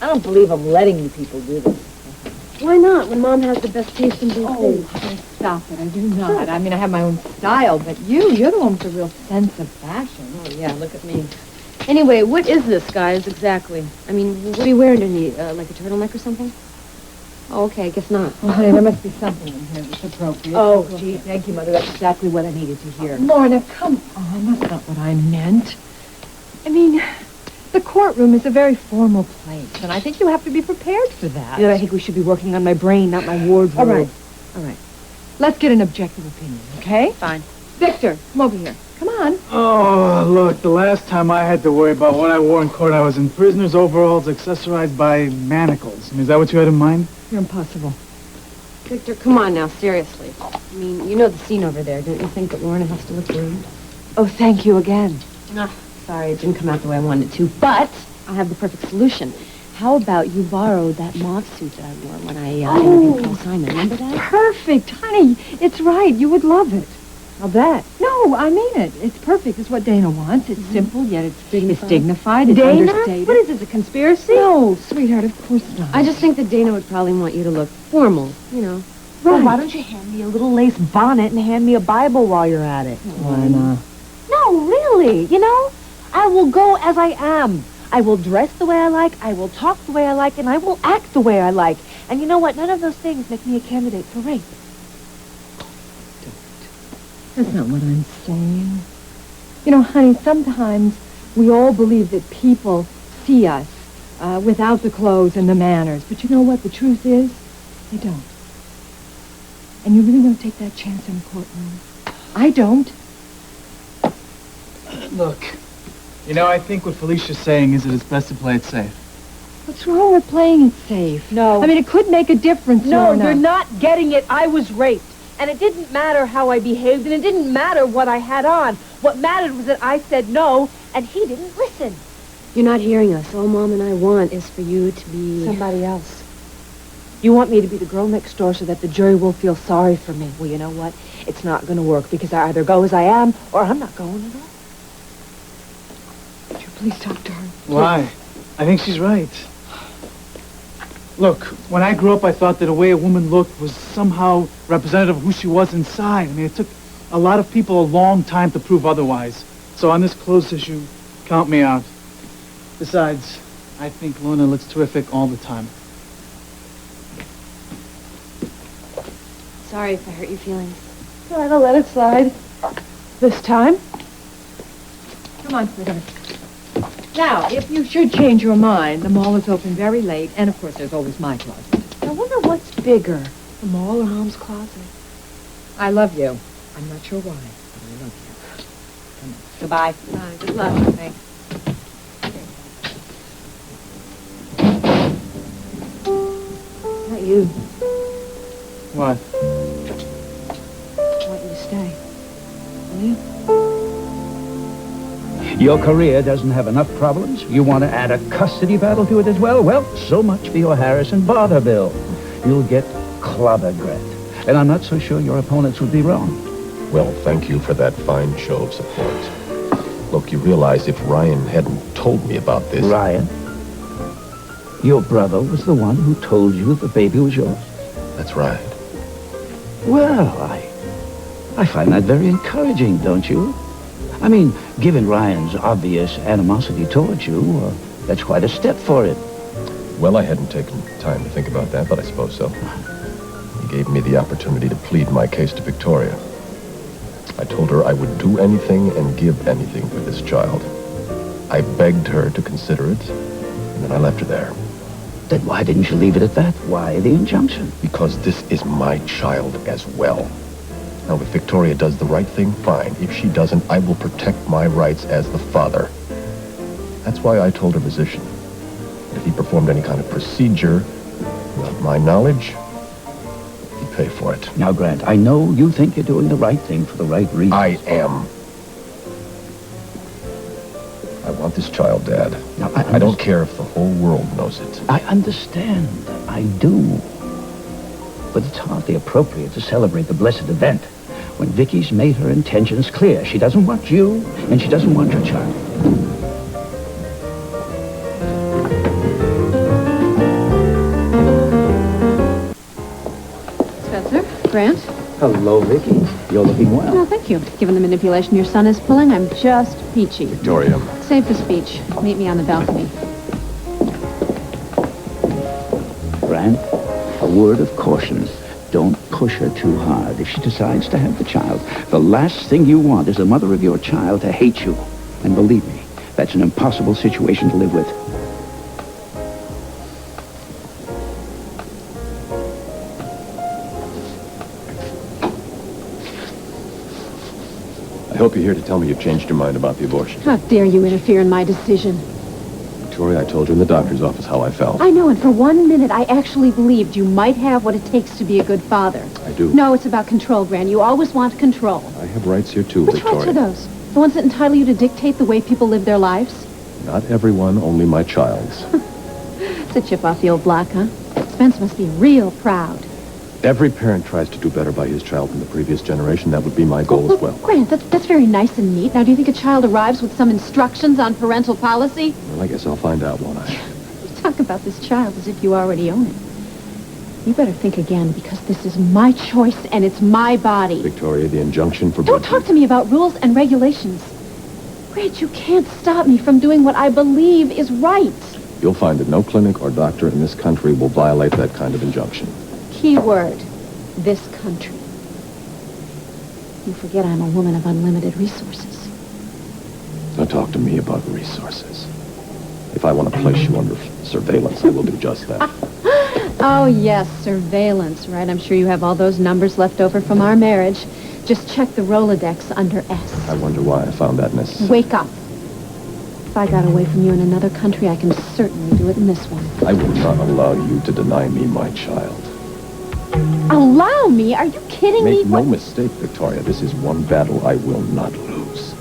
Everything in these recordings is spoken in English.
I don't believe I'm letting you people do this. Why not, when Mom has the best taste in Oh, bouquets? stop it. I do not. I mean, I have my own style, but you're the one with a real sense of fashion. Oh, yeah, look at me. Anyway, what is this, guys, exactly? I mean, what are you wearing underneath? Like a turtleneck or something? Oh, okay, I guess not. Oh, honey, there must be something in here that's appropriate. Oh, gee, thank you, Mother. That's exactly what I needed to hear. Lorna, come on. That's not what I meant. I mean, the courtroom is a very formal place, and I think you have to be prepared for that. I think we should be working on my brain, not my wardrobe. All right. Let's get an objective opinion, okay? Fine. Victor, come over here. Come on. Oh, look, the last time I had to worry about what I wore in court, I was in prisoner's overalls accessorized by manacles. I mean, is that what you had in mind? You're impossible. Victor, come on now, seriously. I mean, you know the scene over there. Don't you think that Lorna has to look rude? Oh, thank you again. Sorry, it didn't come out the way I wanted it to, but I have the perfect solution. How about you borrow that mauve suit that I wore when I interviewed Paul Simon? Remember that? Perfect. Honey, it's right. You would love it. I'll bet. No, I mean it. It's perfect. It's what Dana wants. It's simple, yet it's dignified. It's Dana? understated. What is this, a conspiracy? No, sweetheart, of course not. I just think that Dana would probably want you to look formal, you know. Right. Well, why don't you hand me a little lace bonnet and hand me a Bible while you're at it? Why not? No, really. I will go as I am. I will dress the way I like, I will talk the way I like, and I will act the way I like. And you know what? None of those things make me a candidate for rape. That's not what I'm saying. Honey, sometimes we all believe that people see us without the clothes and the manners. But you know what? The truth is, they don't. And you really want to take that chance in a courtroom? I don't. Look, I think what Felicia's saying is that it's best to play it safe. What's wrong with playing it safe? No. I mean, it could make a difference, No, Lorna. you're not getting it. I was raped. And it didn't matter how I behaved, and it didn't matter what I had on. What mattered was that I said no, and he didn't listen. You're not hearing us. All Mom and I want is for you to be... Somebody else. You want me to be the girl next door so that the jury will feel sorry for me. Well, you know what? It's not going to work, because I either go as I am, or I'm not going at all. Would you please talk to her? Why? I think she's right. Look, when I grew up, I thought that the way a woman looked was somehow representative of who she was inside. I mean, it took a lot of people a long time to prove otherwise. So on this clothes issue, count me out. Besides, I think Lorna looks terrific all the time. Sorry if I hurt your feelings. Try to let it slide. This time. Come on, sweetheart. Now, if you should change your mind, the mall is open very late, and of course there's always my closet. I wonder what's bigger, the mall or Mom's closet. I love you. I'm not sure why, but I love you. Come on. Goodbye. Bye. Good luck. Thanks. Not you. What? I want you to stay. Will you? Your career doesn't have enough problems? You want to add a custody battle to it as well? Well, so much for your Harrison bother bill. You'll get clobbered, Grant. And I'm not so sure your opponents would be wrong. Well, thank you for that fine show of support. Look, you realize if Ryan hadn't told me about this... Ryan? Your brother was the one who told you the baby was yours? That's right. Well, I find that very encouraging, don't you? I mean, given Ryan's obvious animosity towards you, that's quite a step for it. Well, I hadn't taken time to think about that, but I suppose so. He gave me the opportunity to plead my case to Victoria. I told her I would do anything and give anything for this child. I begged her to consider it, and then I left her there. Then why didn't you leave it at that? Why the injunction? Because this is my child as well. Now, if Victoria does the right thing, fine. If she doesn't, I will protect my rights as the father. That's why I told her physician. If he performed any kind of procedure, without my knowledge, he'd pay for it. Now, Grant, I know you think you're doing the right thing for the right reason. I am. I want this child, Dad. Now, I don't care if the whole world knows it. I understand. I do. But it's hardly appropriate to celebrate the blessed event when Vicky's made her intentions clear. She doesn't want you, and she doesn't want your child. Grant? Hello, Vicky. You're looking well. No, thank you. Given the manipulation your son is pulling, I'm just peachy. Victoria. Save the speech. Meet me on the balcony. Grant, a word of caution. Don't push her too hard. If she decides to have the child, the last thing you want is the mother of your child to hate you. And believe me, that's an impossible situation to live with. I hope you're here to tell me you've changed your mind about the abortion. How dare you interfere in my decision? Victoria, I told you in the doctor's office how I felt. I know, and for 1 minute, I actually believed you might have what it takes to be a good father. I do. No, it's about control, Gran. You always want control. I have rights here too, Which Victoria. rights are those? The ones that entitle you to dictate the way people live their lives? Not everyone, only my child's. It's a chip off the old block, huh? Spence must be real proud. Every parent tries to do better by his child than the previous generation. That would be my goal as well. Grant, that's very nice and neat. Now, do you think a child arrives with some instructions on parental policy? Well, I guess I'll find out, won't I? You talk about this child as if you already own it. You better think again, because this is my choice and it's my body. Victoria, the injunction for... Don't talk to me about rules and regulations. Grant, you can't stop me from doing what I believe is right. You'll find that no clinic or doctor in this country will violate that kind of injunction. Key word, this country. You forget I'm a woman of unlimited resources. Don't talk to me about resources. If I want to place you under surveillance, I will do just that. Oh, yes, surveillance, right? I'm sure you have all those numbers left over from our marriage. Just check the Rolodex under S. I wonder why I found that necessary. Wake up. If I got away from you in another country, I can certainly do it in this one. I will not allow you to deny me my child. Allow me? Are you kidding me? Make no mistake, Victoria. This is one battle I will not lose.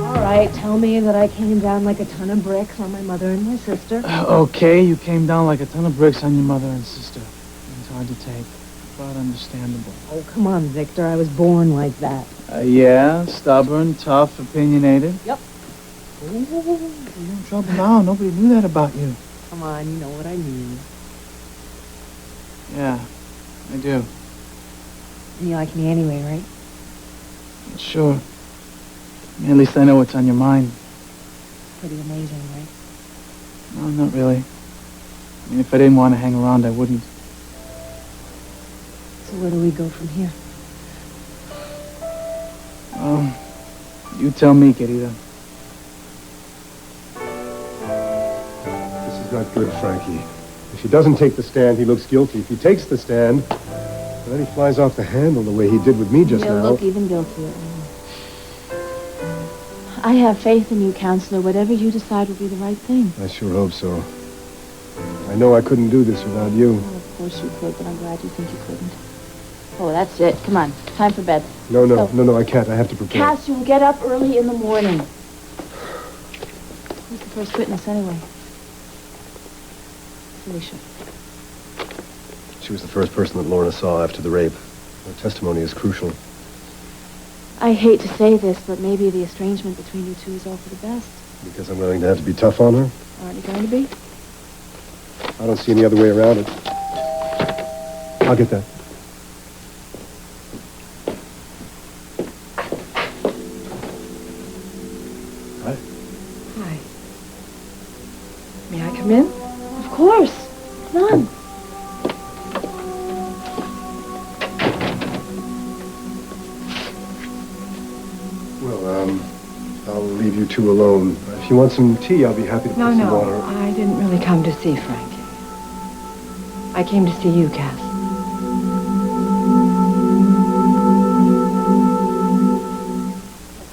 All right, tell me that I came down like a ton of bricks on my mother and my sister. Okay, you came down like a ton of bricks on your mother and sister. It's hard to take, but understandable. Oh, come on, Victor. I was born like that. Yeah, stubborn, tough, opinionated. Yep. You're in trouble now. Nobody knew that about you. Come on, you know what I mean. Yeah, I do. And you like me anyway, right? Sure. I mean, at least I know what's on your mind. Pretty amazing, right? No, not really. I mean, if I didn't want to hang around, I wouldn't. So where do we go from here? You tell me, querida. This is not good, Frankie. If he doesn't take the stand, he looks guilty. If he takes the stand, then he flies off the handle the way he did with me just You'll now. look even guiltier. I have faith in you, Counselor. Whatever you decide will be the right thing. I sure hope so. I know I couldn't do this without you. Well, of course you could, but I'm glad you think you couldn't. Oh, that's it. Come on. Time for bed. No, I can't. I have to prepare. Cass, you'll get up early in the morning. Who's the first witness, anyway? Felicia. She was the first person that Lorna saw after the rape. Her testimony is crucial. I hate to say this, but maybe the estrangement between you two is all for the best. Because I'm going to have to be tough on her? Aren't you going to be? I don't see any other way around it. I'll get that. Hi. May I come in? Of course. Come on. Well, I'll leave you two alone. If you want some tea, I'll be happy to put some water. No, I didn't really come to see Frankie. I came to see you, Cass.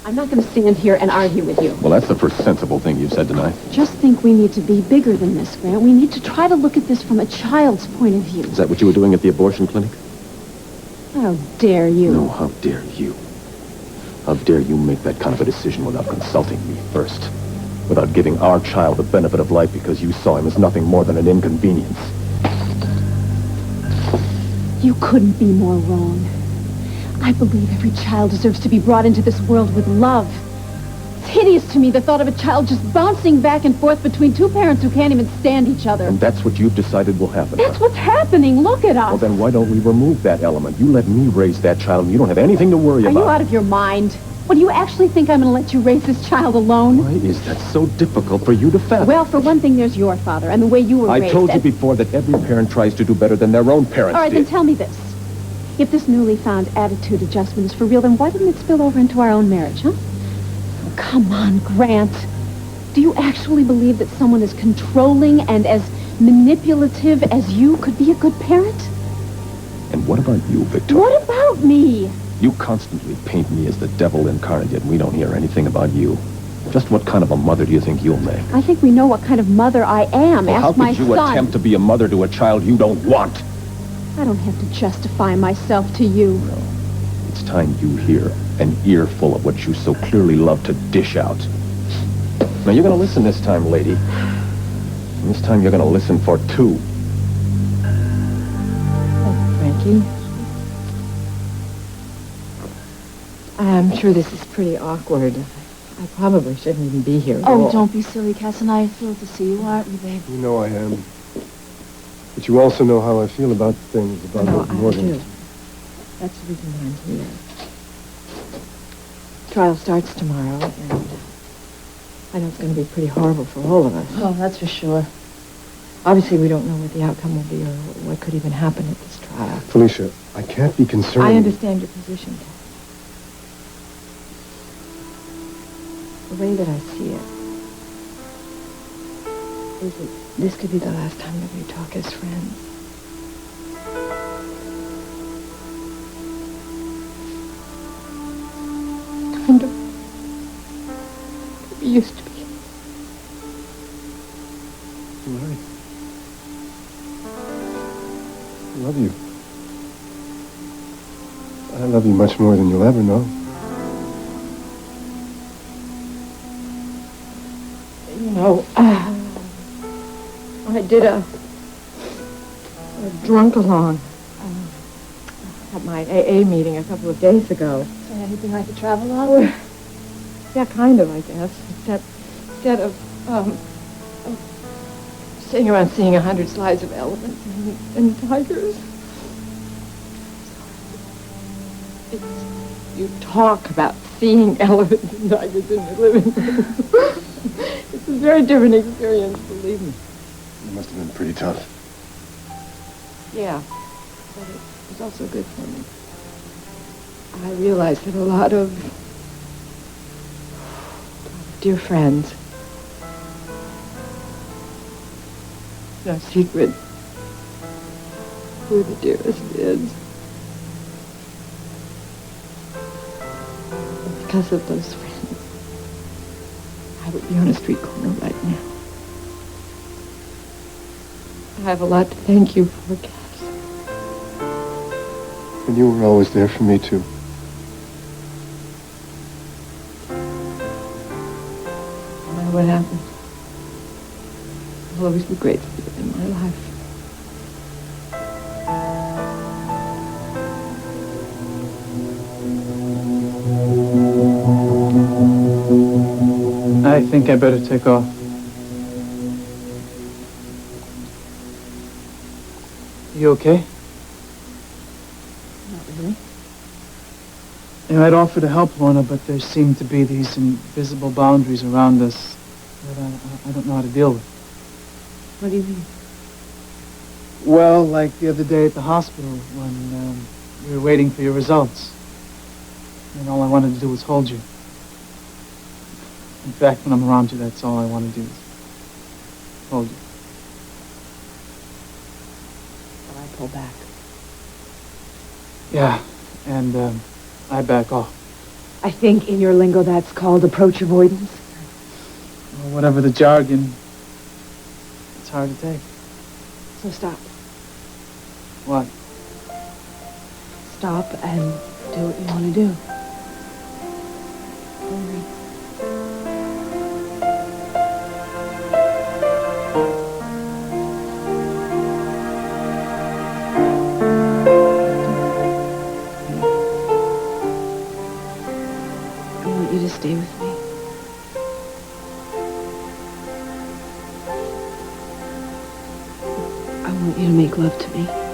I'm not going to stand here and argue with you. Well, that's the first sensible thing you've said tonight. Just think we need to be bigger than this, Grant. We need to try to look at this from a child's point of view. Is that what you were doing at the abortion clinic? How dare you? No, how dare you? How dare you make that kind of a decision without consulting me first? Without giving our child the benefit of life because you saw him as nothing more than an inconvenience. You couldn't be more wrong. I believe every child deserves to be brought into this world with love, hideous to me, the thought of a child just bouncing back and forth between two parents who can't even stand each other. And that's what you've decided will happen. That's what's happening. Look at us. Well, then why don't we remove that element? You let me raise that child, and you don't have anything to worry Are about. you out of your mind? What, do you actually think I'm going to let you raise this child alone? Why is that so difficult for you to fathom? Well, for one thing, there's your father and the way you were raised. I told you before that every parent tries to do better than their own parents All right, did. then tell me this. If this newly found attitude adjustment is for real, then why didn't it spill over into our own marriage, huh? Oh, come on, Grant. Do you actually believe that someone as controlling and as manipulative as you could be a good parent? And what about you, Victoria? What about me? You constantly paint me as the devil incarnate, yet we don't hear anything about you. Just what kind of a mother do you think you'll make? I think we know what kind of mother I am. Well, Ask how my could you son. attempt to be a mother to a child you don't want? I don't have to justify myself to you. It's time you hear an earful of what you so clearly love to dish out. Now, you're going to listen this time, lady. And this time you're going to listen for two. Frankie. I'm sure this is pretty awkward. I probably shouldn't even be here at all. Oh, don't be silly, Cass, and I are thrilled to see you, aren't we, babe? You know I am. But you also know how I feel about things, about No, what I Morgan. do. That's the reason why I'm here. Trial starts tomorrow, and I know it's going to be pretty horrible for all of us. Oh, that's for sure. Obviously, we don't know what the outcome will be or what could even happen at this trial. Felicia, I can't be concerned. I understand your position, Kat. The way that I see it is that this could be the last time that we talk as friends. Kind of we used to be. You're right. I love you. I love you much more than you'll ever know. You know, I did a drunk-along at my AA meeting a couple of days ago. So anything like a travelogue? Yeah, kind of, I guess. Except instead of sitting around seeing 100 slides of elephants and tigers, you talk about seeing elephants and tigers in your living room. It's a very different experience, believe me. It must have been pretty tough. Yeah, but it was also good for me. I realized that a lot of dear friends, no secret, who the dearest is. Because of those friends, I would be on a street corner right now. I have a lot to thank you for, Cass. And you were always there for me, too. No matter what happens, I'll always be grateful for you in my life. I think I better take off. You okay? Not really. You know, I'd offer to help Lorna, but there seem to be these invisible boundaries around us that I don't know how to deal with. What do you mean? Well, like the other day at the hospital when we were waiting for your results. And all I wanted to do was hold you. In fact, when I'm around you, that's all I want to do is hold you. Well, I pull back. Yeah, and I back off. I think in your lingo that's called approach avoidance. Or whatever the jargon, it's hard to take. So stop. What? Stop and do what you want to do. I want you to stay with me. I want you to make love to me.